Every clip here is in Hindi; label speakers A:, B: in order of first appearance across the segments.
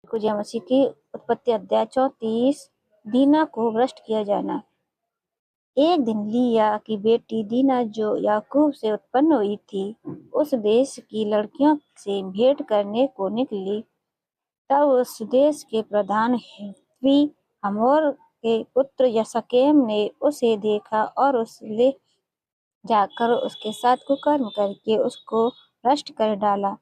A: को जय मसीह की उत्पत्ति अध्याय 34। दीना को भ्रष्ट किया जाना। एक दिन लिया की बेटी दीना जो याकूब से उत्पन्न हुई थी, उस देश की लड़कियों से भेंट करने को निकली। तब उस देश के प्रधान हित्वी हमोर के पुत्र शकेम ने उसे देखा और उसे ले जाकर उसके साथ कुकर्म करके उसको भ्रष्ट कर डाला।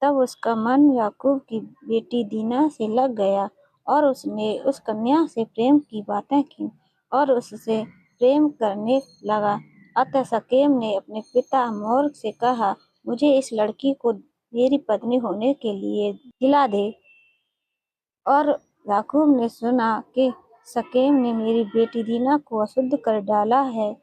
A: तब उसका मन याकूब की बेटी दीना से लग गया और उसने उस कन्या से प्रेम की बातें की और उससे प्रेम करने लगा। अतः शकेम ने अपने पिता हमोर से कहा, मुझे इस लड़की को मेरी पत्नी होने के लिए दिला दे। और याकूब ने सुना कि शकेम ने मेरी बेटी दीना को अशुद्ध कर डाला है,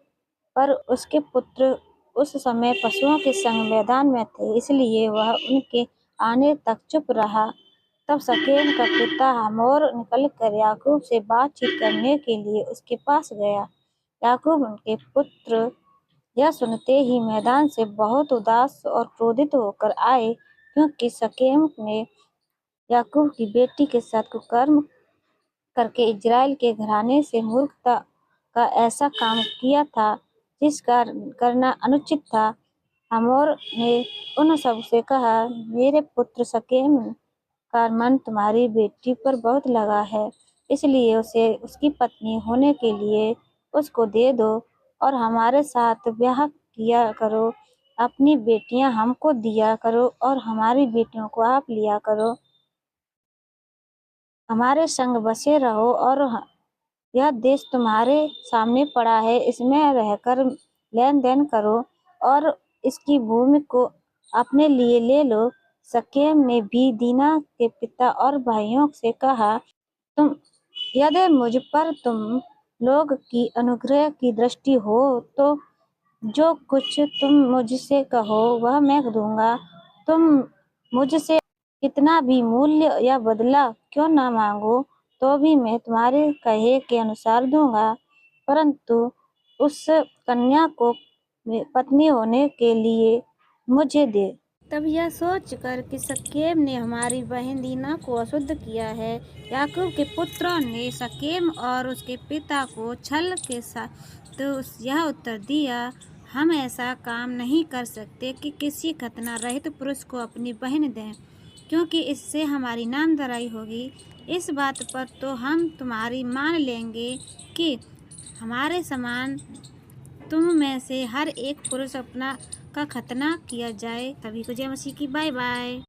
A: पर उसके पुत्र उस समय पशुओं के संग मैदान में थे, इसलिए वह उनके आने तक चुप रहा। तब शकेम का पिता हमोर निकलकर याकूब से बातचीत करने के लिए उसके पास गया। याकूब उनके पुत्र यह सुनते ही मैदान से बहुत उदास और क्रोधित होकर आए, क्योंकि शकेम ने याकूब की बेटी के साथ कुकर्म करके इजराइल के घराने से मूर्खता का ऐसा काम किया था जिसका करना अनुचित था। हमोर ने उन सब से कहा, मेरे पुत्र शकेम का मन तुम्हारी बेटी पर बहुत लगा है, इसलिए उसे उसकी पत्नी होने के लिए उसको दे दो और हमारे साथ ब्याह किया करो। अपनी बेटियां हमको दिया करो और हमारी बेटियों को आप लिया करो। हमारे संग बसे रहो और यह देश तुम्हारे सामने पड़ा है, इसमें रहकर लेन देन करो और इसकी भूमि को अपने लिए ले लो। शकेम ने भी दीना के पिता और भाइयों से कहा, तुम यदि मुझ पर तुम लोग की अनुग्रह की दृष्टि हो तो जो कुछ तुम मुझसे कहो वह मैं दूंगा। तुम मुझसे कितना भी मूल्य या बदला क्यों न मांगो तो भी मैं तुम्हारे कहे के अनुसार दूंगा, परंतु उस कन्या को पत्नी होने के लिए मुझे दे। तब यह सोचकर कि शकेम ने हमारी बहन दीना को अशुद्ध किया है, याकूब के पुत्रों ने शकेम और उसके पिता को छल के साथ तो यह उत्तर दिया, हम ऐसा काम नहीं कर सकते कि किसी खतना रहित पुरुष को अपनी बहन दें, क्योंकि इससे हमारी नामधराई होगी। इस बात पर तो हम तुम्हारी मान लेंगे कि हमारे समान तुम में से हर एक पुरुष अपना का खतना किया जाए। सभी को जय मसीह की। Bye bye.